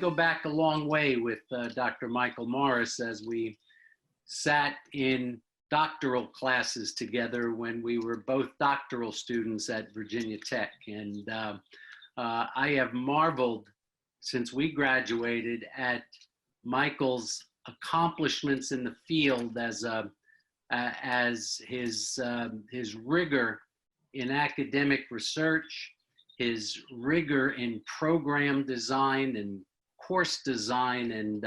go back a long way with Dr. Michael Morris, as we sat in doctoral classes together when we were both doctoral students at Virginia Tech. And I have marveled since we graduated at Michael's accomplishments in the field as his rigor in academic research, his rigor in program design and course design, and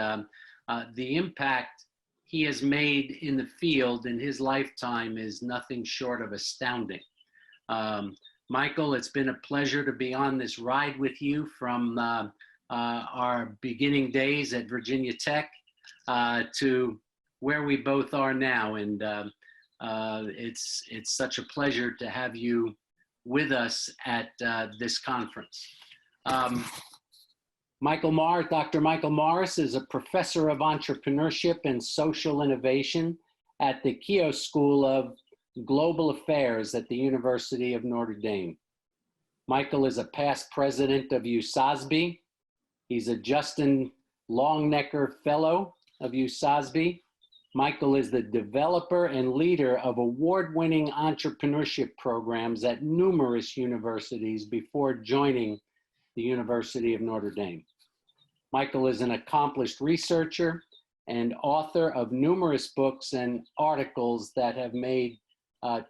the impact he has made in the field in his lifetime is nothing short of astounding. Michael, it's been a pleasure to be on this ride with you from our beginning days at Virginia Tech to where we both are now. And it's such a pleasure to have you with us at this conference. Dr. Michael Morris is a professor of entrepreneurship and social innovation at the Keough School of Global Affairs at the University of Notre Dame. Michael is a past president of USASB. He's a Justin Longnecker Fellow of USASB. Michael is the developer and leader of award-winning entrepreneurship programs at numerous universities before joining the University of Notre Dame. Michael is an accomplished researcher and author of numerous books and articles that have made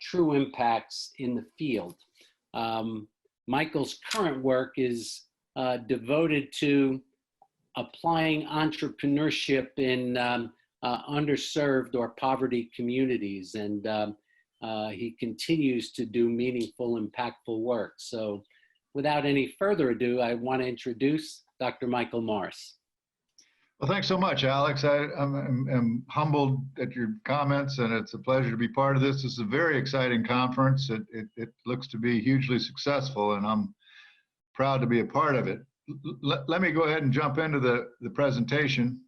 true impacts in the field. Michael's current work is devoted to applying entrepreneurship in underserved or poverty communities, and he continues to do meaningful, impactful work. So without any further ado, I want to introduce Dr. Michael Morris. Well, thanks so much, Alex. I'm humbled at your comments, and it's a pleasure to be part of this. This is a very exciting conference. It looks to be hugely successful, and I'm proud to be a part of it. Let me go ahead and jump into the presentation.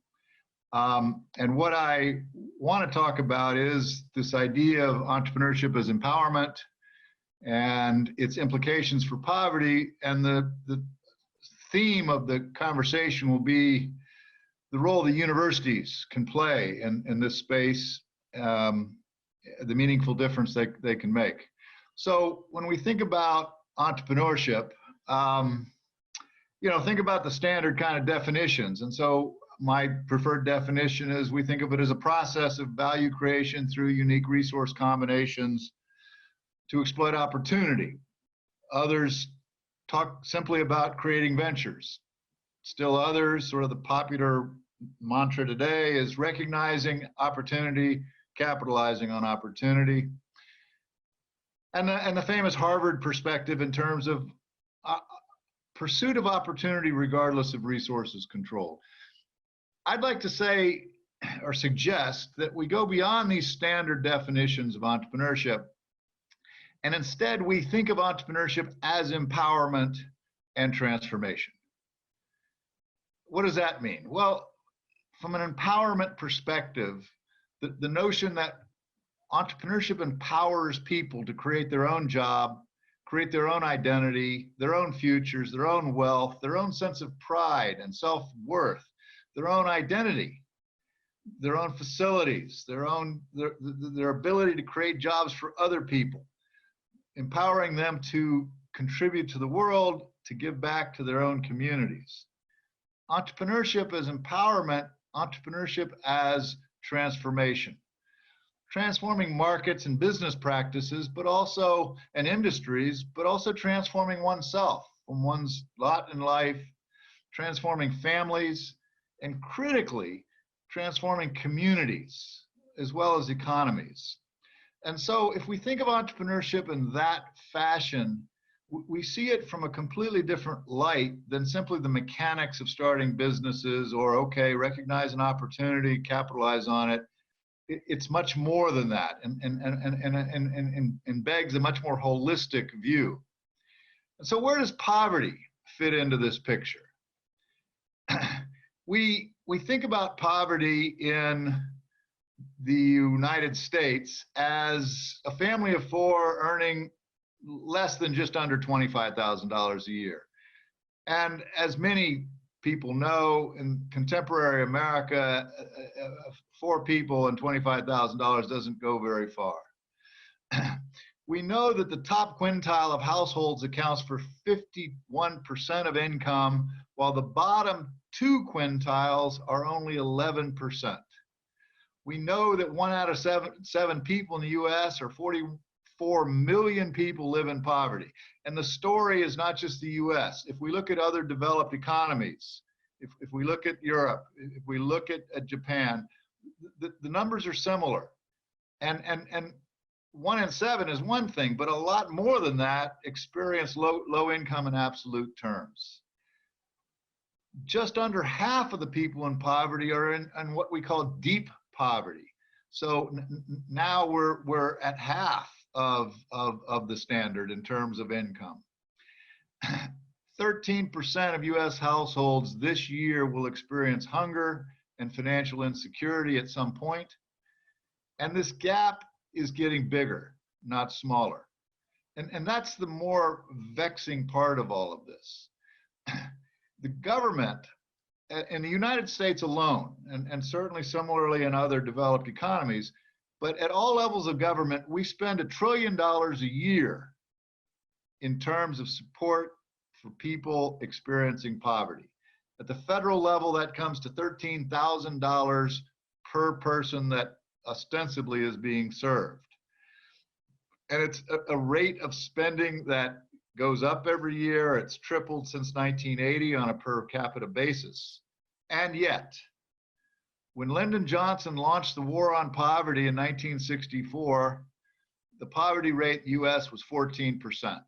And what I want to talk about is this idea of entrepreneurship as empowerment and its implications for poverty. And the theme of the conversation will be the role the universities can play in this space, the meaningful difference they can make. So when we think about entrepreneurship, think about the standard kind of definitions. And so my preferred definition is we think of it as a process of value creation through unique resource combinations to exploit opportunity. Others talk simply about creating ventures. Still others, sort of the popular mantra today, is recognizing opportunity, capitalizing on opportunity. And the famous Harvard perspective in terms of pursuit of opportunity regardless of resources control. I'd like to say or suggest that we go beyond these standard definitions of entrepreneurship, and instead we think of entrepreneurship as empowerment and transformation. What does that mean? Well, from an empowerment perspective, the notion that entrepreneurship empowers people to create their own job, create their own identity, their own futures, their own wealth, their own sense of pride and self-worth, their own identity, their own facilities, their ability to create jobs for other people, empowering them to contribute to the world, to give back to their own communities. Entrepreneurship as empowerment, entrepreneurship as transformation. Transforming markets and business practices, and industries, but also transforming oneself from one's lot in life, transforming families, and critically, transforming communities as well as economies. And so if we think of entrepreneurship in that fashion, we see it from a completely different light than simply the mechanics of starting businesses or, okay, recognize an opportunity, capitalize on it. It's much more than that and begs a much more holistic view. And so where does poverty fit into this picture? We think about poverty in the United States as a family of four earning less than just under $25,000 a year. And as many people know, in contemporary America, 4 people and $25,000 doesn't go very far. We know that the top quintile of households accounts for 51% of income, while the bottom 2 quintiles are only 11%. We know that 1 out of 7 people in the US, or 44 million people, live in poverty. And the story is not just the US. If we look at other developed economies, if we look at Europe, if we look at Japan, the numbers are similar. And 1 in 7 is one thing, but a lot more than that experience low income in absolute terms. Just under half of the people in poverty are in what we call deep poverty. So now we're at half of the standard in terms of income. 13% of US households this year will experience hunger and financial insecurity at some point. And this gap is getting bigger, not smaller. And that's the more vexing part of all of this. The government in the United States alone, and certainly similarly in other developed economies, but at all levels of government, we spend $1 trillion a year in terms of support for people experiencing poverty. At the federal level, that comes to $13,000 per person that ostensibly is being served. And it's a rate of spending that goes up every year. It's tripled since 1980 on a per capita basis. And yet, when Lyndon Johnson launched the war on poverty in 1964, the poverty rate in the US was 14%.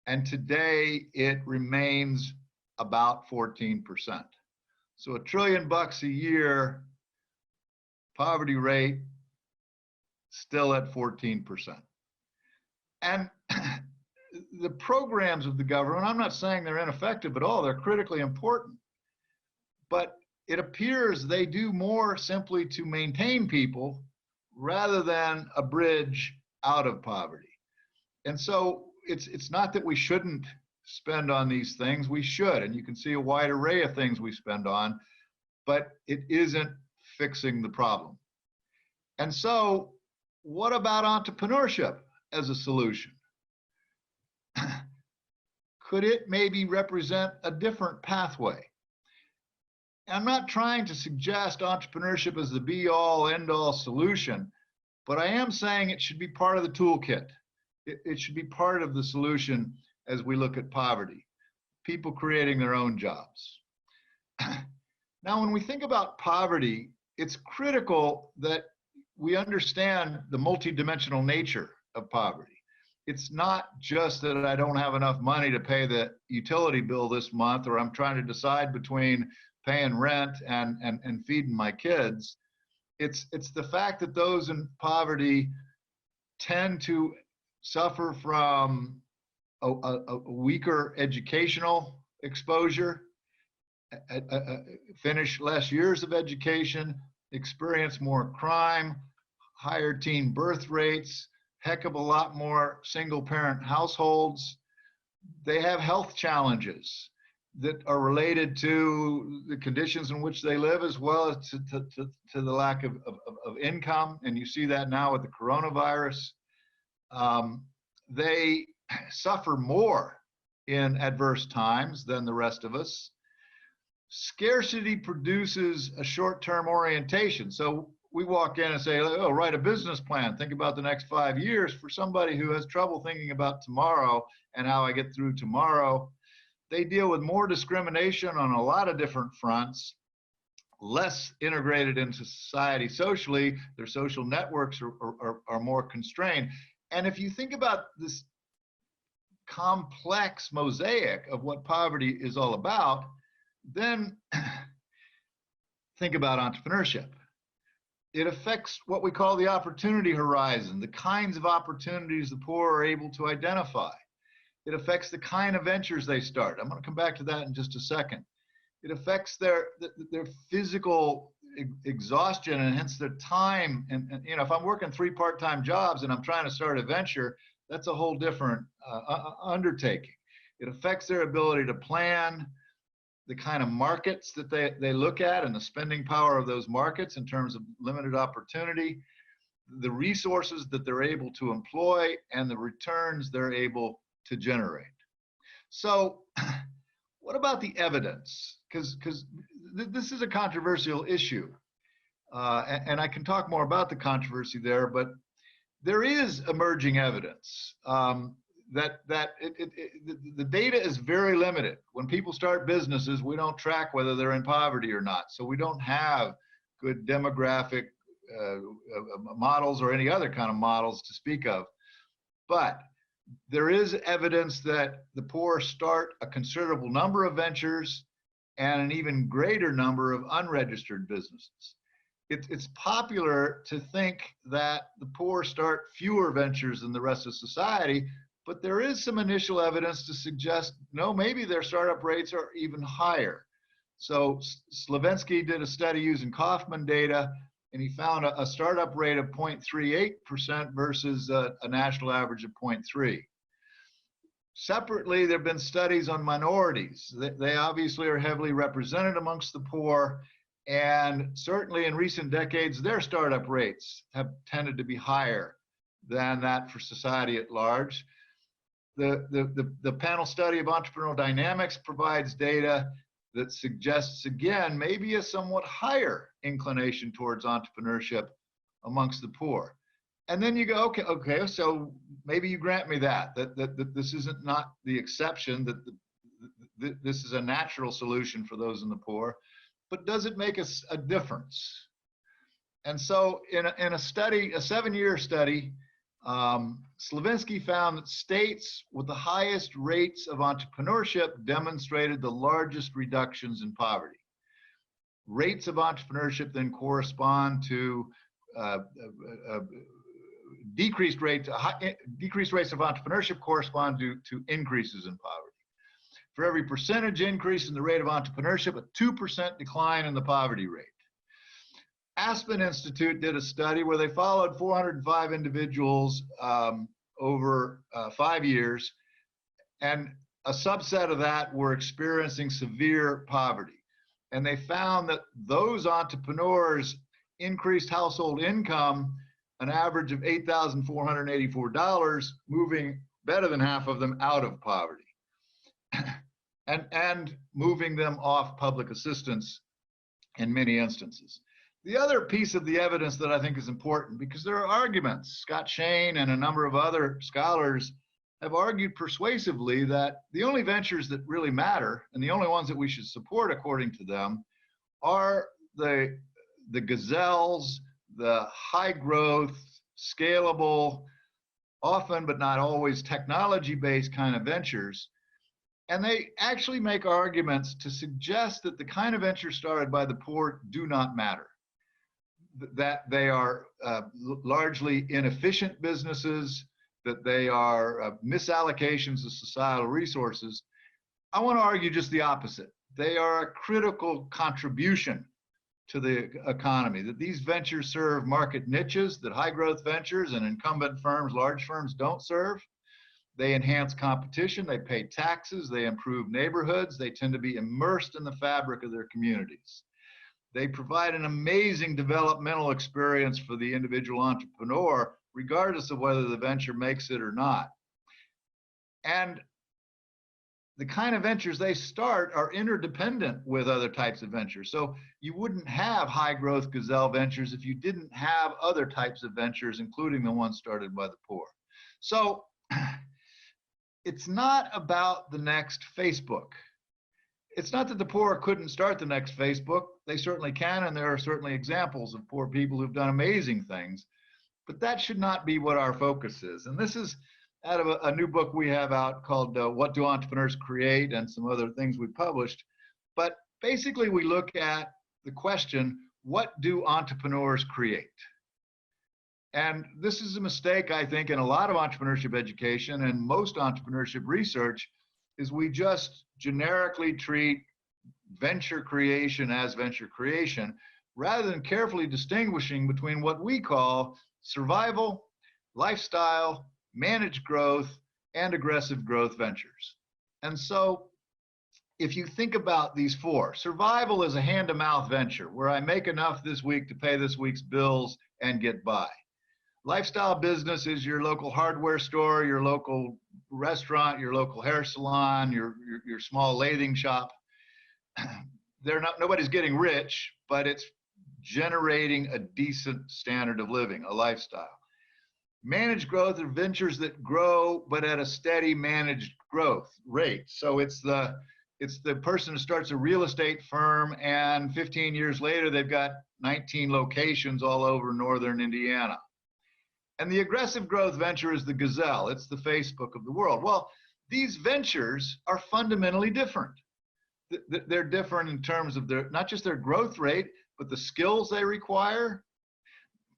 And today it remains about 14%. So $1 trillion a year, poverty rate still at 14%. And the programs of the government, I'm not saying they're ineffective at all, they're critically important, but it appears they do more simply to maintain people rather than a bridge out of poverty. And so it's not that we shouldn't spend on these things, we should, and you can see a wide array of things we spend on, but it isn't fixing the problem. And so what about entrepreneurship as a solution? Could it maybe represent a different pathway? I'm not trying to suggest entrepreneurship as the be-all, end-all solution, but I am saying it should be part of the toolkit. It should be part of the solution as we look at poverty, people creating their own jobs. Now, when we think about poverty, it's critical that we understand the multidimensional nature of poverty. It's not just that I don't have enough money to pay the utility bill this month, or I'm trying to decide between paying rent and feeding my kids. It's the fact that those in poverty tend to suffer from a weaker educational exposure, finish less years of education, experience more crime, higher teen birth rates, heck of a lot more single parent households. They have health challenges that are related to the conditions in which they live, as well as to the lack of income. And you see that now with the coronavirus. They suffer more in adverse times than the rest of us. Scarcity produces a short-term orientation. So we walk in and say, oh, write a business plan. Think about the next 5 years. For somebody who has trouble thinking about tomorrow and how I get through tomorrow, they deal with more discrimination on a lot of different fronts, less integrated into society socially. Their social networks are more constrained. And if you think about this complex mosaic of what poverty is all about, then think about entrepreneurship. It affects what we call the opportunity horizon, the kinds of opportunities the poor are able to identify. It affects the kind of ventures they start. I'm going to come back to that in just a second. It affects their physical exhaustion and hence their time. And you know, if I'm working 3 part-time jobs and I'm trying to start a venture, that's a whole different undertaking. It affects their ability to plan, the kind of markets that they look at and the spending power of those markets in terms of limited opportunity, the resources that they're able to employ, and the returns they're able to generate. So what about the evidence? Because this is a controversial issue. And I can talk more about the controversy there, but there is emerging evidence that the data is very limited. When people start businesses, we don't track whether they're in poverty or not. So we don't have good demographic models or any other kind of models to speak of. But there is evidence that the poor start a considerable number of ventures and an even greater number of unregistered businesses. It's popular to think that the poor start fewer ventures than the rest of society, but there is some initial evidence to suggest, no, maybe their startup rates are even higher. So Slavinsky did a study using Kaufman data, and he found a startup rate of 0.38% versus a national average of 0.3. Separately, there have been studies on minorities. They obviously are heavily represented amongst the poor, and certainly in recent decades, their startup rates have tended to be higher than that for society at large. The panel study of entrepreneurial dynamics provides data that suggests, again, maybe a somewhat higher inclination towards entrepreneurship amongst the poor. And then you go, okay, so maybe you grant me that this isn't not the exception, that this is a natural solution for those in the poor, but does it make a difference? And so in a study, a 7-year study, Slavinsky found that states with the highest rates of entrepreneurship demonstrated the largest reductions in poverty. Rates of entrepreneurship then correspond to decreased rates of entrepreneurship correspond to increases in poverty. For every percentage increase in the rate of entrepreneurship, a 2% decline in the poverty rate. Aspen Institute did a study where they followed 405 individuals over 5 years, and a subset of that were experiencing severe poverty. And they found that those entrepreneurs increased household income an average of $8,484, moving better than half of them out of poverty and moving them off public assistance in many instances. The other piece of the evidence that I think is important, because there are arguments, Scott Shane and a number of other scholars have argued persuasively that the only ventures that really matter, and the only ones that we should support according to them, are the gazelles, the high growth, scalable, often but not always technology-based kind of ventures. And they actually make arguments to suggest that the kind of ventures started by the poor do not matter, that they are largely inefficient businesses, that they are misallocations of societal resources. I want to argue just the opposite. They are a critical contribution to the economy, that these ventures serve market niches that high growth ventures and incumbent firms, large firms, don't serve. They enhance competition, they pay taxes, they improve neighborhoods, they tend to be immersed in the fabric of their communities. They provide an amazing developmental experience for the individual entrepreneur, regardless of whether the venture makes it or not. And the kind of ventures they start are interdependent with other types of ventures. So you wouldn't have high growth gazelle ventures if you didn't have other types of ventures, including the ones started by the poor. So it's not about the next Facebook. It's not that the poor couldn't start the next Facebook. They certainly can, and there are certainly examples of poor people who've done amazing things. But that should not be what our focus is. And this is out of a new book we have out called What Do Entrepreneurs Create, and some other things we published. But basically we look at the question, what do entrepreneurs create? And this is a mistake, I think, in a lot of entrepreneurship education and most entrepreneurship research, is we just generically treat venture creation as venture creation, rather than carefully distinguishing between what we call survival, lifestyle, managed growth, and aggressive growth ventures. And so if you think about these four, survival is a hand-to-mouth venture where I make enough this week to pay this week's bills and get by. Lifestyle business is your local hardware store, your local restaurant, your local hair salon, your small lathing shop. Nobody's getting rich, but it's generating a decent standard of living, a lifestyle. Managed growth are ventures that grow, but at a steady managed growth rate. So it's the person who starts a real estate firm and 15 years later, they've got 19 locations all over northern Indiana. And the aggressive growth venture is the gazelle. It's the Facebook of the world. Well, these ventures are fundamentally different. They're different in terms of not just their growth rate, but the skills they require,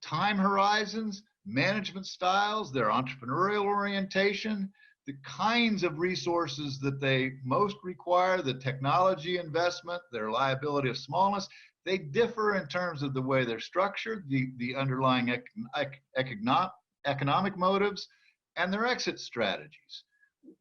time horizons, management styles, their entrepreneurial orientation, the kinds of resources that they most require, the technology investment, their liability of smallness. They differ in terms of the way they're structured, the underlying economic motives, and their exit strategies.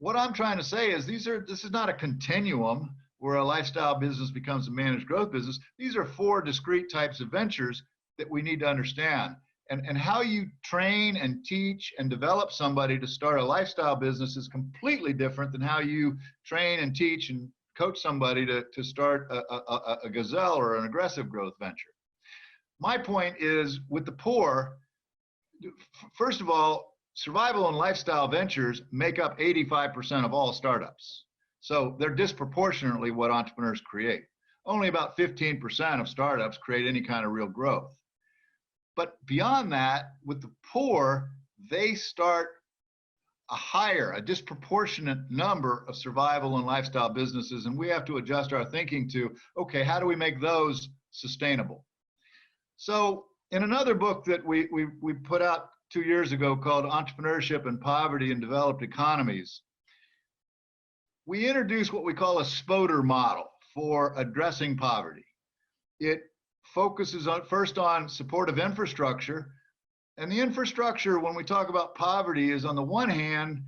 What I'm trying to say is this is not a continuum where a lifestyle business becomes a managed growth business. These are four discrete types of ventures that we need to understand. And how you train and teach and develop somebody to start a lifestyle business is completely different than how you train and teach and coach somebody to start a gazelle or an aggressive growth venture. My point is, with the poor, first of all, survival and lifestyle ventures make up 85% of all startups. So they're disproportionately what entrepreneurs create. Only about 15% of startups create any kind of real growth. But beyond that, with the poor, they start a disproportionate number of survival and lifestyle businesses, and we have to adjust our thinking to, okay, how do we make those sustainable? So in another book that we put out 2 years ago called Entrepreneurship and Poverty in Developed Economies, we introduced what we call a SPODR model for addressing poverty. It focuses first on supportive infrastructure. And the infrastructure, when we talk about poverty, is on the one hand,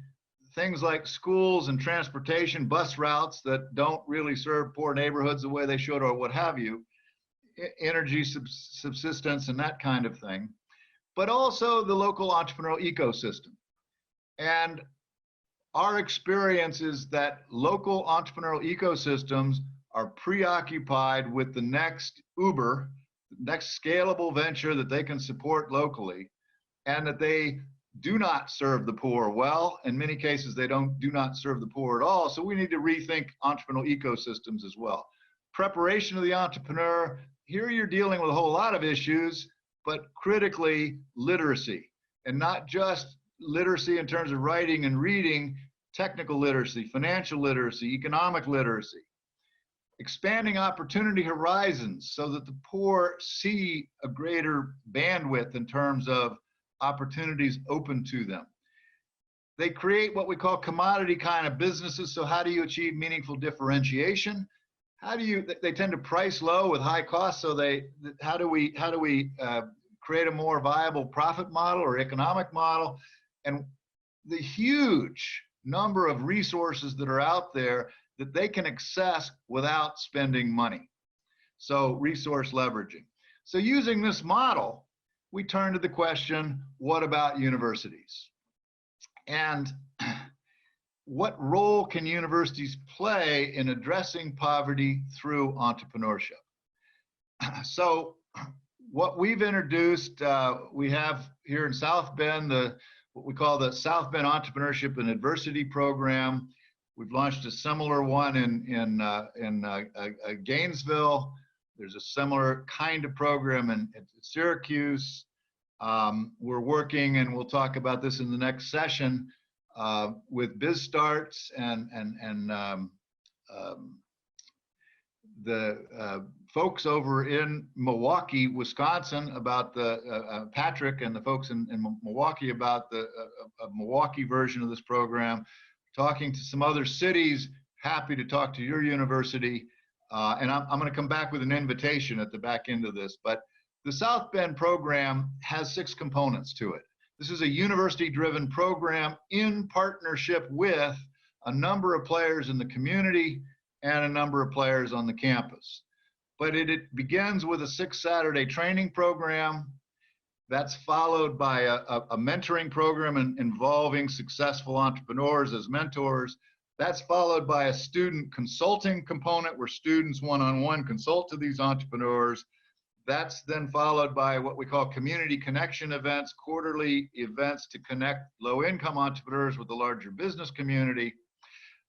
things like schools and transportation, bus routes that don't really serve poor neighborhoods the way they should, or what have you, energy subsistence and that kind of thing, but also the local entrepreneurial ecosystem. And our experience is that local entrepreneurial ecosystems are preoccupied with the next Uber, the next scalable venture that they can support locally, and that they do not serve the poor well. In many cases, they do not serve the poor at all. So we need to rethink entrepreneurial ecosystems as well. Preparation of the entrepreneur. Here you're dealing with a whole lot of issues, but critically literacy, and not just literacy in terms of writing and reading, technical literacy, financial literacy, economic literacy. Expanding opportunity horizons so that the poor see a greater bandwidth in terms of opportunities open to them. They create what we call commodity kind of businesses. So how do you achieve meaningful differentiation? They tend to price low with high costs. So how do we create a more viable profit model or economic model? And the huge number of resources that are out there that they can access without spending money. So resource leveraging. So using this model, we turn to the question, what about universities? And what role can universities play in addressing poverty through entrepreneurship? So what we've introduced, we have here in South Bend, what we call the South Bend Entrepreneurship and Adversity Program. We've launched a similar one in Gainesville. There's a similar kind of program in Syracuse. We're working, and we'll talk about this in the next session, with BizStarts and the folks over in Milwaukee, Wisconsin, about the Patrick and the folks in Milwaukee about the Milwaukee version of this program. Talking to some other cities, happy to talk to your university. And I'm going to come back with an invitation at the back end of this. But the South Bend program has 6 components to it. This is a university-driven program in partnership with a number of players in the community, and a number of players on the campus. But it begins with a 6-Saturday training program. That's followed by a mentoring program involving successful entrepreneurs as mentors. That's followed by a student consulting component where students one-on-one consult to these entrepreneurs. That's then followed by what we call community connection events, quarterly events to connect low-income entrepreneurs with the larger business community,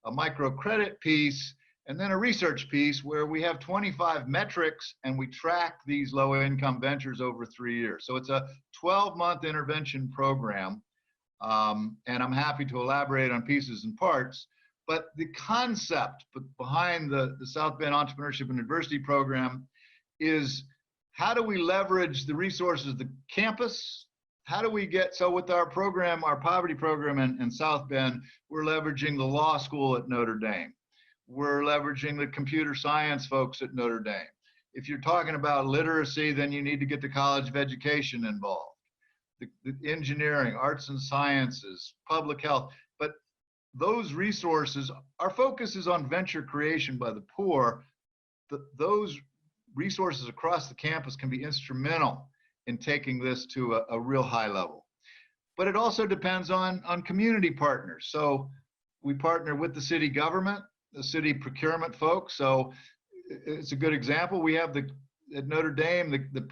a microcredit piece, and then a research piece where we have 25 metrics and we track these low-income ventures over 3 years. So it's a 12-month intervention program, and I'm happy to elaborate on pieces and parts. But the concept behind the South Bend Entrepreneurship and Adversity Program is how do we leverage the resources of the campus? How do we get, so with our program, our poverty program in South Bend, we're leveraging the law school at Notre Dame. We're leveraging the computer science folks at Notre Dame. If you're talking about literacy, then you need to get the College of Education involved. The engineering, arts and sciences, public health. But those resources, our focus is on venture creation by the poor. Those resources across the campus can be instrumental in taking this to a real high level. But it also depends on community partners. So we partner with the city government, the city procurement folks. So it's a good example. We have at Notre Dame, the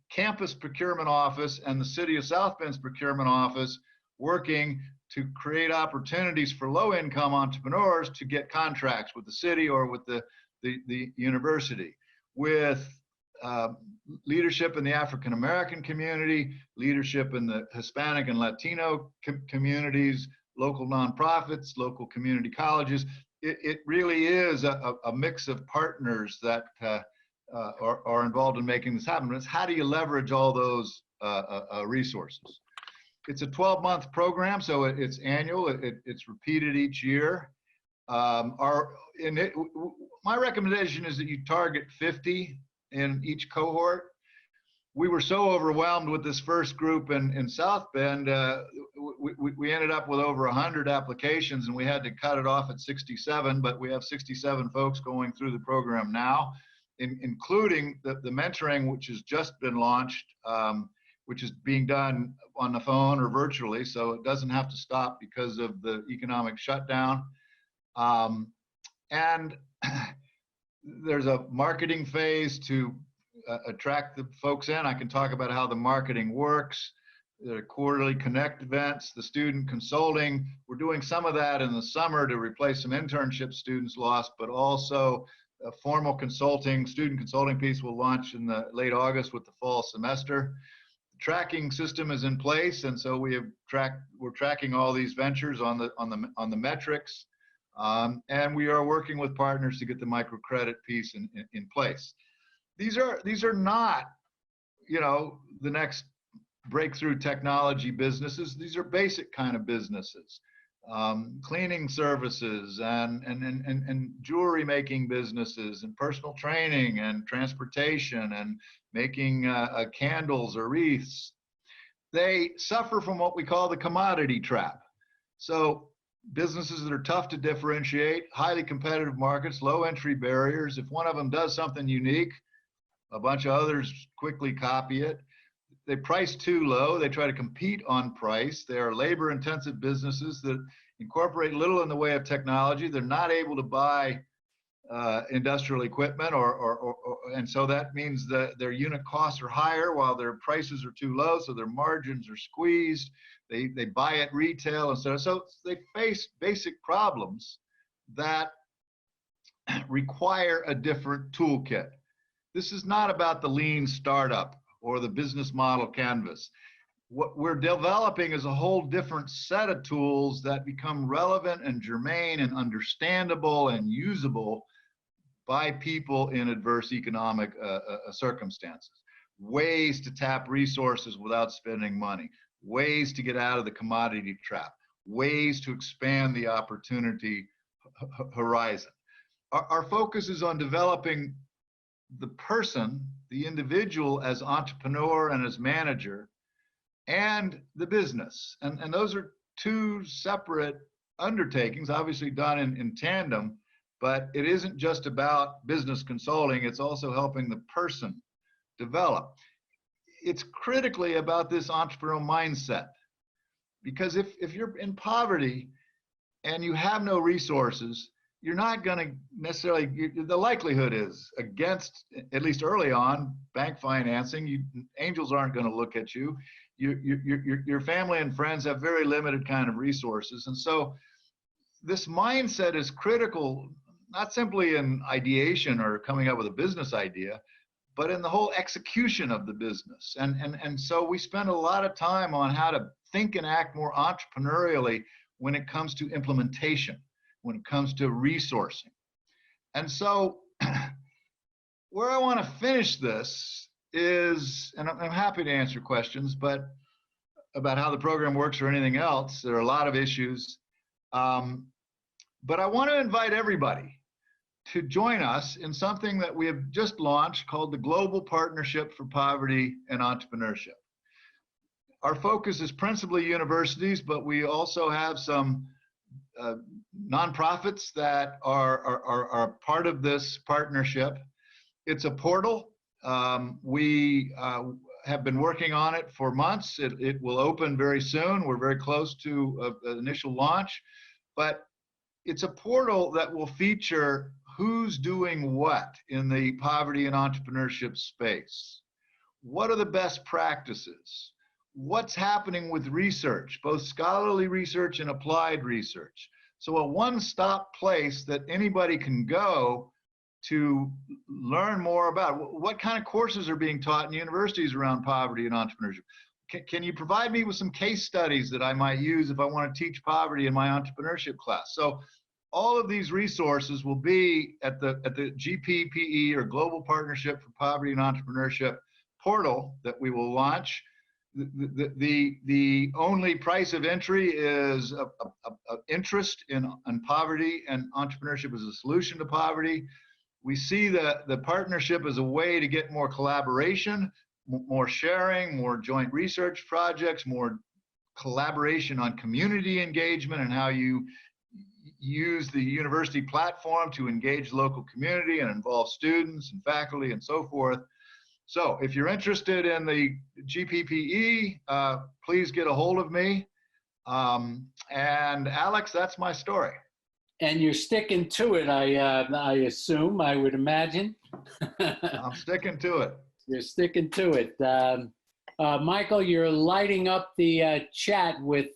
campus procurement office and the city of South Bend's procurement office working to create opportunities for low-income entrepreneurs to get contracts with the city or with the university, with leadership in the African American community, leadership in the Hispanic and Latino communities, local nonprofits, local community colleges. It really is a mix of partners that are involved in making this happen. It's how do you leverage all those resources? It's a 12-month program, so it's annual. It's repeated each year. My recommendation is that you target 50 in each cohort. We were so overwhelmed with this first group in South Bend, we ended up with over 100 applications and we had to cut it off at 67, but we have 67 folks going through the program now, including the mentoring, which has just been launched, which is being done on the phone or virtually, so it doesn't have to stop because of the economic shutdown. And there's a marketing phase to attract the folks in. I can talk about how the marketing works, the quarterly connect events, the student consulting. We're doing some of that in the summer to replace some internship students lost, but also a formal consulting, student consulting piece will launch in the late August with the fall semester. The tracking system is in place, and so we're tracking all these ventures on the metrics, and we are working with partners to get the microcredit piece in place. These are not, the next breakthrough technology businesses. These are basic kind of businesses, cleaning services and jewelry making businesses and personal training and transportation and making candles or wreaths. They suffer from what we call the commodity trap. So businesses that are tough to differentiate, highly competitive markets, low entry barriers. If one of them does something unique, a bunch of others quickly copy it. They price too low. They try to compete on price. They are labor-intensive businesses that incorporate little in the way of technology. They're not able to buy industrial equipment, and so that means that their unit costs are higher while their prices are too low, so their margins are squeezed. They buy at retail, and so they face basic problems that require a different toolkit. This is not about the lean startup or the business model canvas. What we're developing is a whole different set of tools that become relevant and germane and understandable and usable by people in adverse economic circumstances. Ways to tap resources without spending money. Ways to get out of the commodity trap. Ways to expand the opportunity horizon. Our focus is on developing the person, the individual as entrepreneur and as manager, and the business. And those are two separate undertakings, obviously done in tandem, But it isn't just about business consulting, it's also helping the person develop. It's critically about this entrepreneurial mindset. Because if you're in poverty and you have no resources, you're not going to necessarily, the likelihood is against, at least early on, bank financing, angels aren't going to look at you. Your family and friends have very limited kind of resources. And so this mindset is critical, not simply in ideation or coming up with a business idea, but in the whole execution of the business. And so we spend a lot of time on how to think and act more entrepreneurially when it comes to implementation, when it comes to resourcing. And so where I want to finish this is, and I'm happy to answer questions, but about how the program works or anything else, there are a lot of issues. But I want to invite everybody to join us in something that we have just launched called the Global Partnership for Poverty and Entrepreneurship. Our focus is principally universities, but we also have some nonprofits that are part of this partnership. It's a portal. We have been working on it for months. It will open very soon. We're very close to an initial launch, but it's a portal that will feature who's doing what in the poverty and entrepreneurship space. What are the best practices? What's happening with research, both scholarly research and applied research? So a one-stop place that anybody can go to learn more about what kind of courses are being taught in universities around poverty and entrepreneurship. Can you provide me with some case studies that I might use if I want to teach poverty in my entrepreneurship class? So all of these resources will be at the GPPE, or Global Partnership for Poverty and Entrepreneurship portal that we will launch. The only price of entry is a interest in poverty and entrepreneurship as a solution to poverty. We see the partnership as a way to get more collaboration, more sharing, more joint research projects, more collaboration on community engagement and how you use the university platform to engage local community and involve students and faculty and so forth. So if you're interested in the GPPE, please get a hold of me. And Alex, that's my story. And you're sticking to it, I assume, I would imagine. I'm sticking to it. You're sticking to it. Michael, you're lighting up the chat with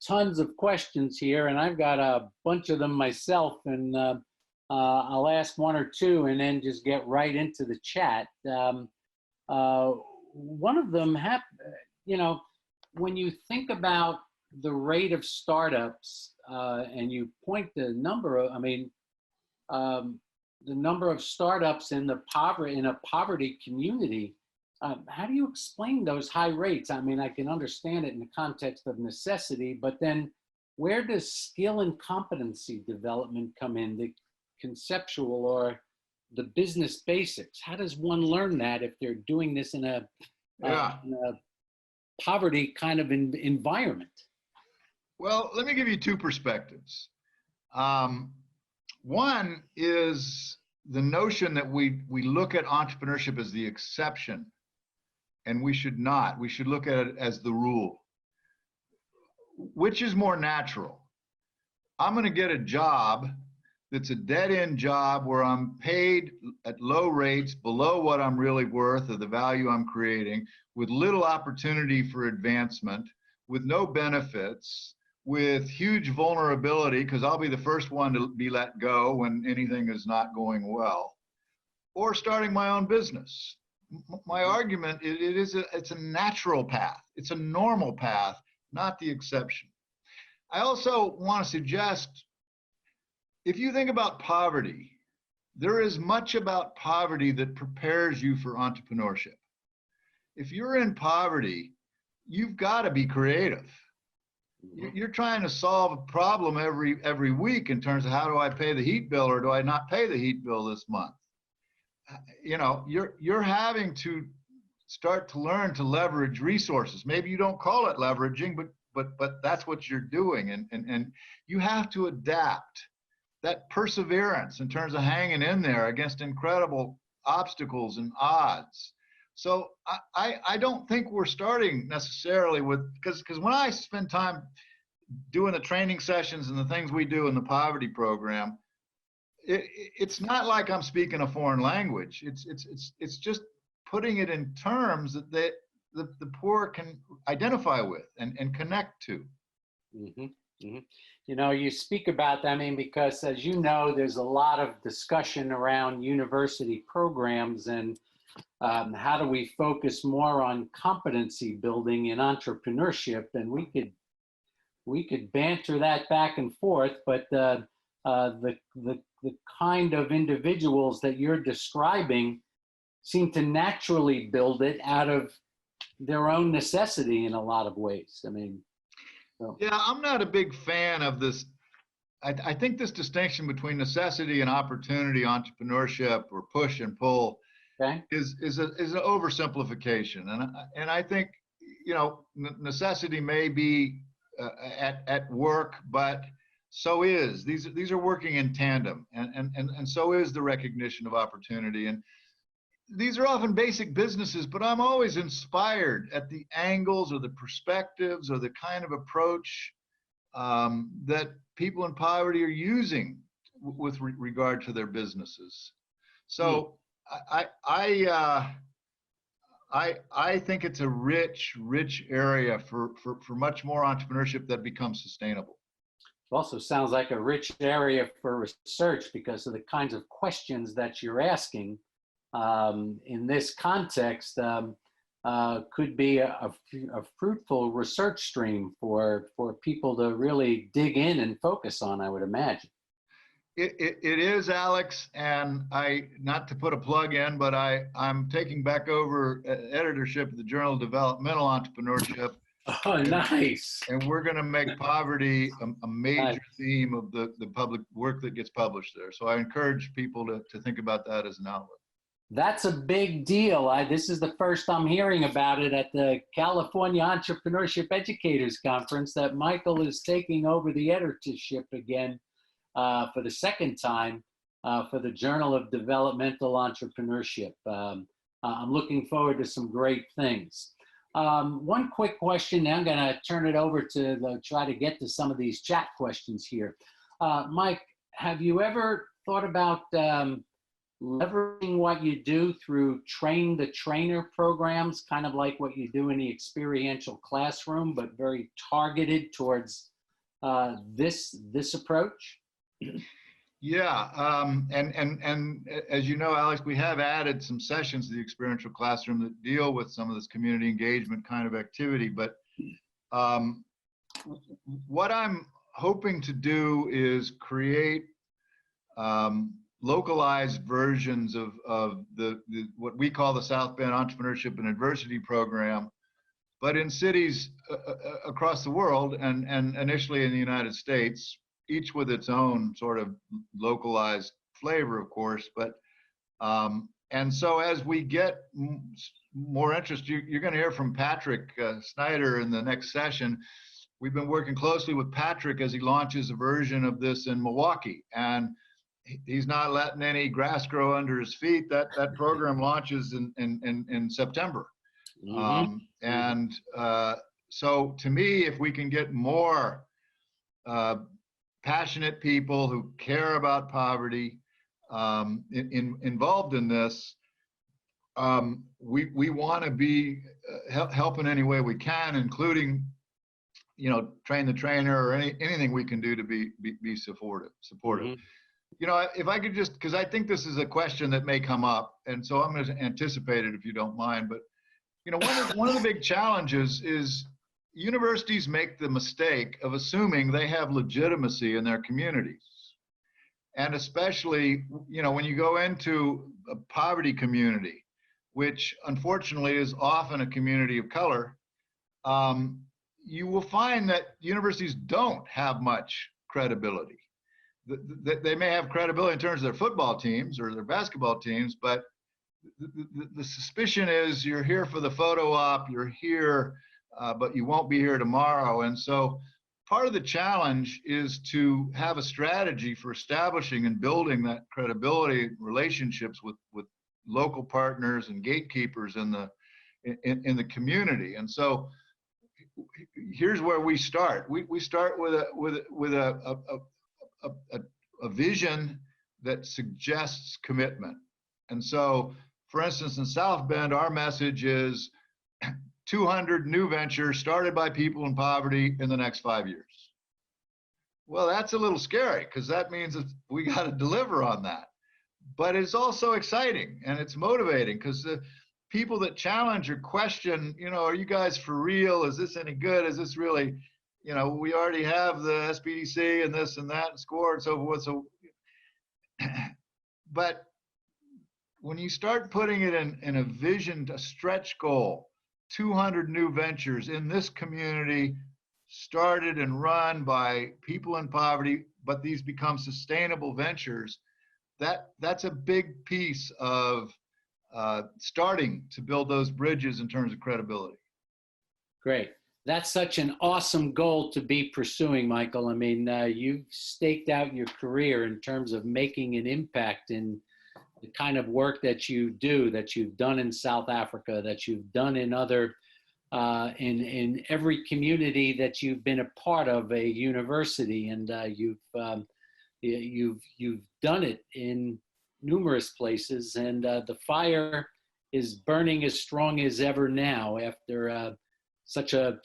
tons of questions here, and I've got a bunch of them myself, and I'll ask one or two and then just get right into the chat. One of them, when you think about the rate of startups, and you point the number of, the number of startups in a poverty community, how do you explain those high rates? I mean, I can understand it in the context of necessity, but then where does skill and competency development come in, the conceptual or the business basics? How does one learn that if they're doing this in a poverty kind of environment? Well, let me give you two perspectives. One is the notion that we look at entrepreneurship as the exception, and we should not. We should look at it as the rule. Which is more natural? I'm going to get a job that's a dead-end job where I'm paid at low rates, below what I'm really worth or the value I'm creating, with little opportunity for advancement, with no benefits, with huge vulnerability, because I'll be the first one to be let go when anything is not going well, or starting my own business. My argument, it's a natural path. It's a normal path, not the exception. I also want to suggest, if you think about poverty, there is much about poverty that prepares you for entrepreneurship. If you're in poverty, you've got to be creative. You're trying to solve a problem every week in terms of how do I pay the heat bill or do I not pay the heat bill this month? You know, you're having to start to learn to leverage resources. Maybe you don't call it leveraging, but that's what you're doing, and you have to adapt. that perseverance in terms of hanging in there against incredible obstacles and odds. So I don't think we're starting necessarily with, because when I spend time doing the training sessions and the things we do in the poverty program, it's not like I'm speaking a foreign language. It's just putting it in terms that the poor can identify with and connect to. Mm-hmm. Mm-hmm. You know, you speak about that, I mean, because as you know, there's a lot of discussion around university programs and how do we focus more on competency building and entrepreneurship, and we could banter that back and forth, but the kind of individuals that you're describing seem to naturally build it out of their own necessity in a lot of ways. I mean, so. Yeah, I'm not a big fan of this. I think this distinction between necessity and opportunity, entrepreneurship, or push and pull, Okay. is an oversimplification. And I think, you know, necessity may be at work, but so is these are working in tandem, and so is the recognition of opportunity. And these are often basic businesses, but I'm always inspired at the angles or the perspectives or the kind of approach that people in poverty are using with regard to their businesses. So I think it's a rich area for much more entrepreneurship that becomes sustainable. It also sounds like a rich area for research because of the kinds of questions that you're asking. In this context, could be a fruitful research stream for people to really dig in and focus on, I would imagine. It is, Alex, and not to put a plug in, but I'm taking back over editorship of the Journal of Developmental Entrepreneurship. Oh, nice. And we're going to make poverty a major theme of the public work that gets published there. So I encourage people to think about that as an outlet. That's a big deal. This is the first I'm hearing about it at the California Entrepreneurship Educators Conference, that Michael is taking over the editorship again for the second time for the Journal of Developmental Entrepreneurship. I'm looking forward to some great things. One quick question, now I'm going to turn it over to try to get to some of these chat questions here. Mike, have you ever thought about leveraging what you do through train the trainer programs, kind of like what you do in the experiential classroom, but very targeted towards this approach? Yeah, and as you know, Alex, we have added some sessions to the experiential classroom that deal with some of this community engagement kind of activity. But what I'm hoping to do is create localized versions of the what we call the South Bend Entrepreneurship and Adversity Program, but in cities across the world, and initially in the United States, each with its own sort of localized flavor, of course. But and so as we get more interest, you're going to hear from Patrick Snyder in the next session. We've been working closely with Patrick as he launches a version of this in Milwaukee, and he's not letting any grass grow under his feet. That program launches in September. Mm-hmm. So to me, if we can get more passionate people who care about poverty involved in this, we want to be helping any way we can, including, you know, train the trainer or anything we can do to be supportive. Mm-hmm. You know, if I could just, because I think this is a question that may come up, and so I'm going to anticipate it if you don't mind. But, you know, one of the big challenges is universities make the mistake of assuming they have legitimacy in their communities. And especially, you know, when you go into a poverty community, which unfortunately is often a community of color, you will find that universities don't have much credibility. They may have credibility in terms of their football teams or their basketball teams, but the suspicion is you're here for the photo op, you're here, but you won't be here tomorrow. And so part of the challenge is to have a strategy for establishing and building that credibility relationships with local partners and gatekeepers in the community. And so here's where we start. We start with a vision that suggests commitment. And so, for instance, in South Bend, our message is 200 new ventures started by people in poverty in the next 5 years. Well, that's a little scary because that means that we got to deliver on that. But it's also exciting and it's motivating because the people that challenge or question, are you guys for real? Is this any good? Is this really, we already have the SBDC and this and that and score and so forth. So, but when you start putting it in a vision, a stretch goal, 200 new ventures in this community started and run by people in poverty, but these become sustainable ventures, that's a big piece of starting to build those bridges in terms of credibility. Great. That's such an awesome goal to be pursuing, Michael. I mean, you've staked out your career in terms of making an impact in the kind of work that you do, that you've done in South Africa, that you've done in other, in every community that you've been a part of a university, and you've done it in numerous places, and the fire is burning as strong as ever now after such a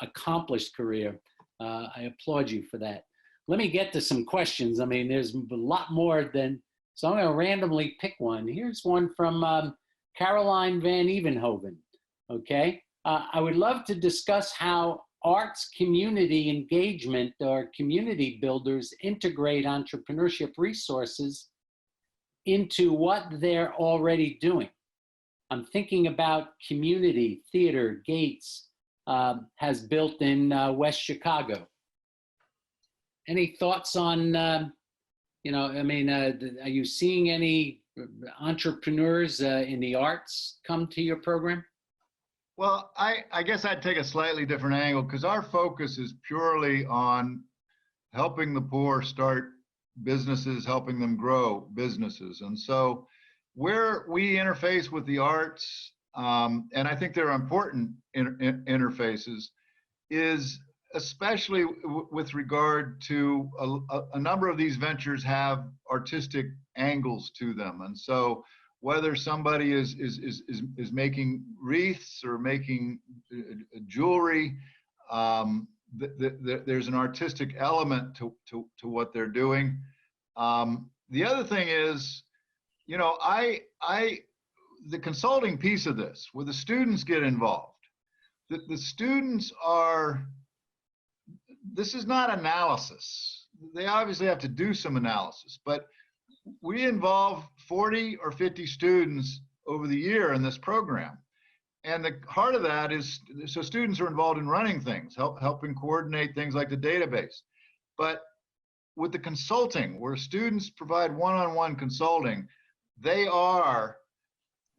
accomplished career. I applaud you for that. Let me get to some questions. I mean, there's a lot more than. So I'm going to randomly pick one. Here's one from Caroline Van Evenhoven. Okay. I would love to discuss how arts community engagement or community builders integrate entrepreneurship resources into what they're already doing. I'm thinking about community theater Gates has built in West Chicago. Any thoughts on are you seeing any entrepreneurs in the arts come to your program? Well, I guess I'd take a slightly different angle because our focus is purely on helping the poor start businesses, helping them grow businesses. And so where we interface with the arts, and I think they're important interfaces, is especially with regard to a number of these ventures have artistic angles to them. And so whether somebody is making wreaths or making jewelry, there's an artistic element to what they're doing. The other thing is, the consulting piece of this, where the students get involved, the students are, this is not analysis. They obviously have to do some analysis, but we involve 40 or 50 students over the year in this program. And the heart of that is, so students are involved in running things, helping coordinate things like the database. But with the consulting, where students provide one-on-one consulting, they are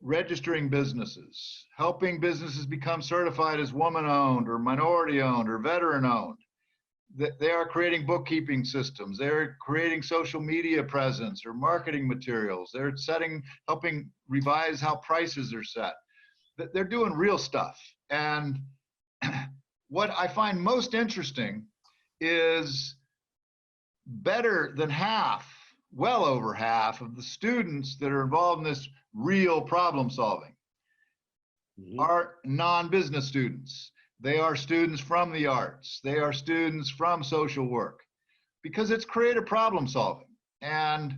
registering businesses, helping businesses become certified as woman-owned or minority-owned or veteran-owned. They are creating bookkeeping systems. They're creating social media presence or marketing materials. They're helping revise how prices are set. They're doing real stuff. And what I find most interesting is better than half, well over half of the students that are involved in this real problem solving are non-business students. They are students from the arts. They are students from social work, because it's creative problem solving. And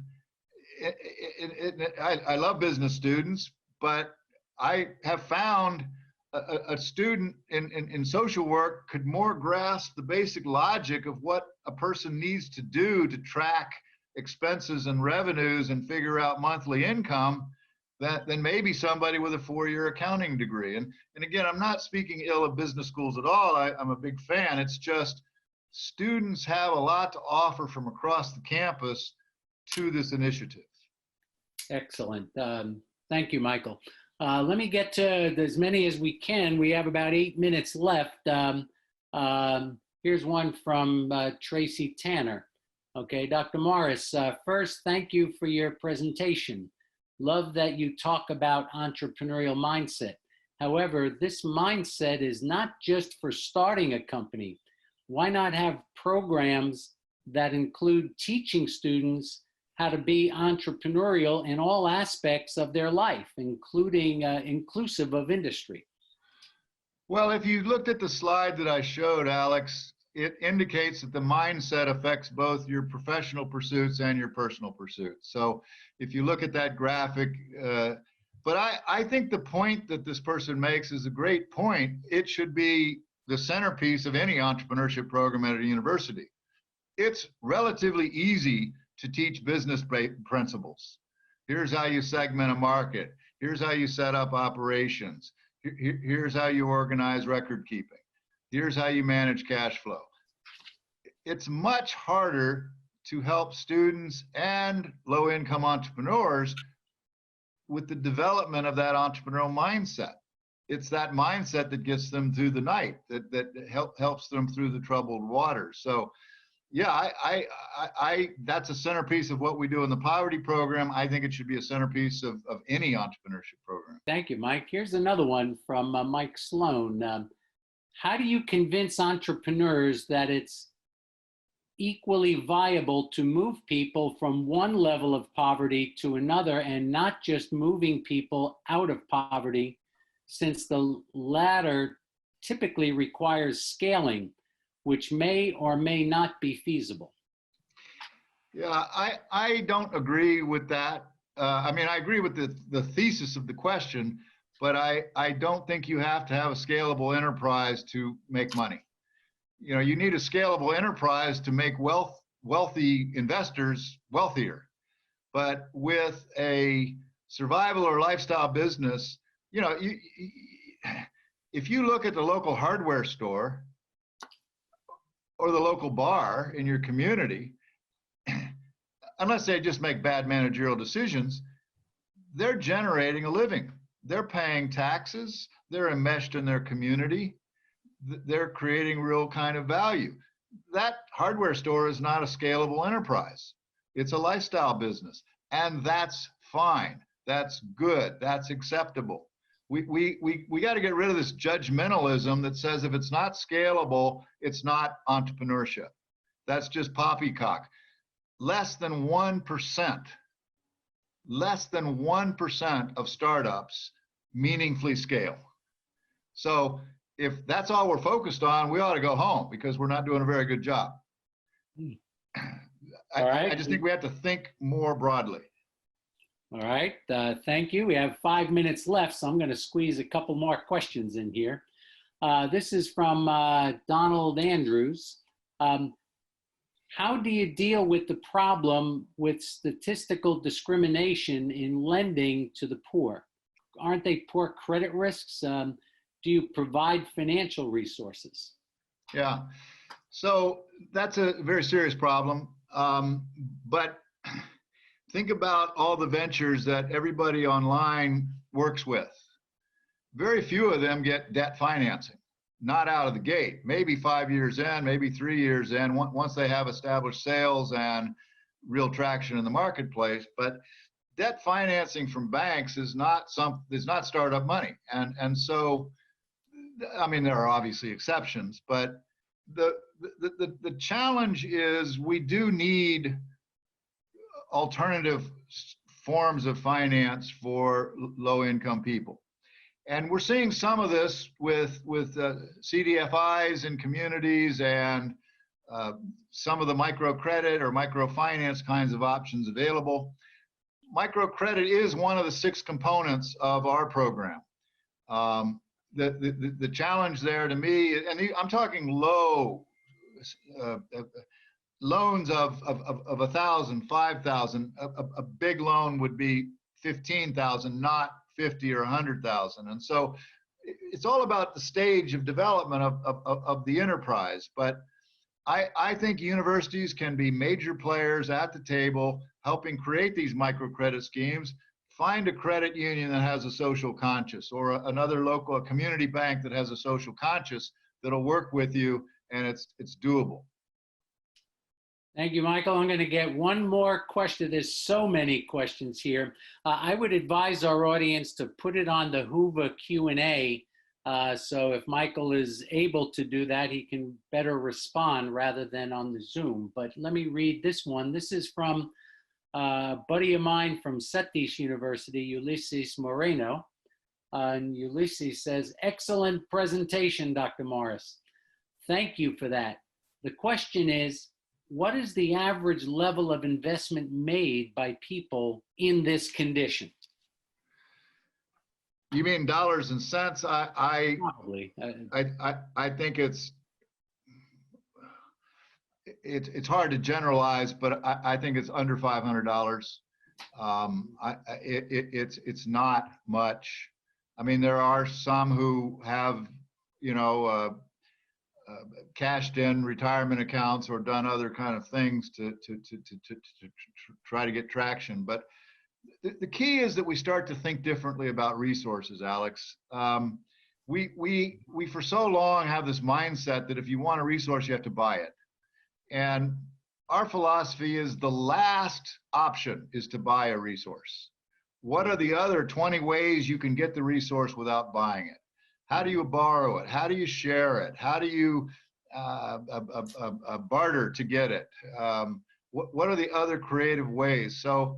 I love business students, but I have found a student in social work could more grasp the basic logic of what a person needs to do to track expenses and revenues and figure out monthly income than maybe somebody with a 4-year accounting degree. And again, I'm not speaking ill of business schools at all. I'm a big fan. It's just students have a lot to offer from across the campus to this initiative. Excellent. Thank you, Michael. Let me get to as many as we can. We have about 8 minutes left. Here's one from Tracy Tanner. Okay, Dr. Morris, first, thank you for your presentation. Love that you talk about entrepreneurial mindset. However, this mindset is not just for starting a company. Why not have programs that include teaching students how to be entrepreneurial in all aspects of their life, including inclusive of industry? Well, if you looked at the slide that I showed, Alex, it indicates that the mindset affects both your professional pursuits and your personal pursuits. So if you look at that graphic, but I think the point that this person makes is a great point. It should be the centerpiece of any entrepreneurship program at a university. It's relatively easy to teach business principles. Here's how you segment a market. Here's how you set up operations. Here's how you organize record keeping. Here's how you manage cash flow. It's much harder to help students and low-income entrepreneurs with the development of that entrepreneurial mindset. It's that mindset that gets them through the night, that helps them through the troubled waters. So yeah, that's a centerpiece of what we do in the poverty program. I think it should be a centerpiece of any entrepreneurship program. Thank you, Mike. Here's another one from Mike Sloan. How do you convince entrepreneurs that it's equally viable to move people from one level of poverty to another and not just moving people out of poverty, since the latter typically requires scaling, which may or may not be feasible? Yeah, I don't agree with that. I mean, I agree with the thesis of the question, but I don't think you have to have a scalable enterprise to make money. You know, you need a scalable enterprise to make wealthy investors wealthier. But with a survival or lifestyle business, you know, if you look at the local hardware store or the local bar in your community, unless they just make bad managerial decisions, they're generating a living. They're paying taxes, they're enmeshed in their community, they're creating real kind of value. That hardware store is not a scalable enterprise. It's a lifestyle business, and that's fine. That's good. That's acceptable. We got to get rid of this judgmentalism that says if it's not scalable, it's not entrepreneurship. That's just poppycock. Less than 1% of startups meaningfully scale. So if that's all we're focused on, we ought to go home because we're not doing a very good job. I just think we have to think more broadly. All right, thank you. We have 5 minutes left, so I'm going to squeeze a couple more questions in here. This is from Donald Andrews. How do you deal with the problem with statistical discrimination in lending to the poor? Aren't they poor credit risks? Do you provide financial resources? Yeah, so that's a very serious problem. But think about all the ventures that everybody online works with. Very few of them get debt financing, not out of the gate. Maybe 5 years in, maybe 3 years in, once they have established sales and real traction in the marketplace. But debt financing from banks is not startup money. And so, I mean, there are obviously exceptions, but the challenge is we do need alternative forms of finance for low-income people. And we're seeing some of this with CDFIs in communities and some of the microcredit or microfinance kinds of options available. Microcredit is one of the 6 components of our program. The challenge there to me, and I'm talking low loans of 1,000, 5,000. A big loan would be 15,000, not 50 or 100,000. And so it's all about the stage of development of the enterprise. But I think universities can be major players at the table, helping create these microcredit schemes. Find a credit union that has a social conscience, or another local community bank that has a social conscience that'll work with you and it's doable. Thank you, Michael. I'm going to get one more question. There's so many questions here. I would advise our audience to put it on the Hoover Q&A. So if Michael is able to do that, he can better respond rather than on the Zoom. But let me read this one. This is from a buddy of mine from Setish University, Ulysses Moreno. And Ulysses says, excellent presentation, Dr. Morris. Thank you for that. The question is, what is the average level of investment made by people in this condition? You mean dollars and cents? Probably. I think it's hard to generalize, but I think it's under $500. It's not much. I mean, there are some who have, cashed in retirement accounts or done other kind of things to try to get traction. But the key is that we start to think differently about resources, Alex. We for so long have this mindset that if you want a resource, you have to buy it. And our philosophy is the last option is to buy a resource. What are the other 20 ways you can get the resource without buying it? How do you borrow it? How do you share it? How do you barter to get it? What are the other creative ways? So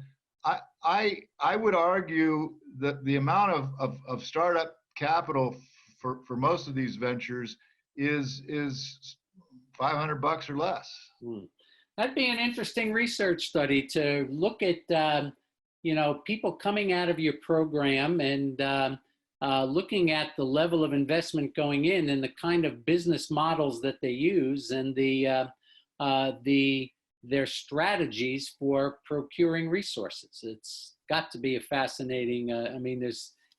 I would argue that the amount of startup capital for most of these ventures is $500 or less. That'd be an interesting research study to look at, people coming out of your program and looking at the level of investment going in and the kind of business models that they use and their strategies for procuring resources. It's got to be a fascinating,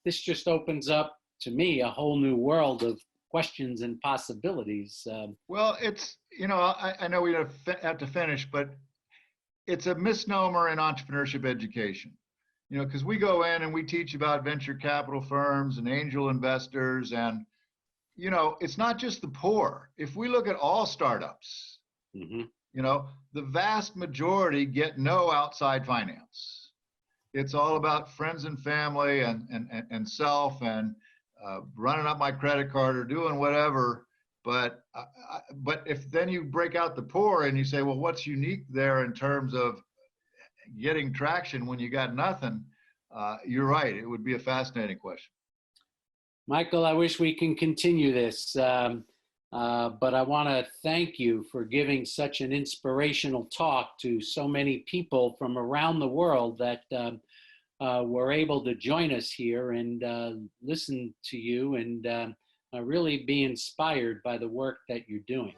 this just opens up to me a whole new world of questions and possibilities. Well, it's, I know we have to finish, but it's a misnomer in entrepreneurship education. Because we go in and we teach about venture capital firms and angel investors, and, it's not just the poor. If we look at all startups, the vast majority get no outside finance. It's all about friends and family and self and running up my credit card or doing whatever. But if then you break out the poor and you say, well, what's unique there in terms of getting traction when you got nothing? You're right. It would be a fascinating question. Michael, I wish we can continue this, but I want to thank you for giving such an inspirational talk to so many people from around the world that were able to join us here and listen to you and really be inspired by the work that you're doing.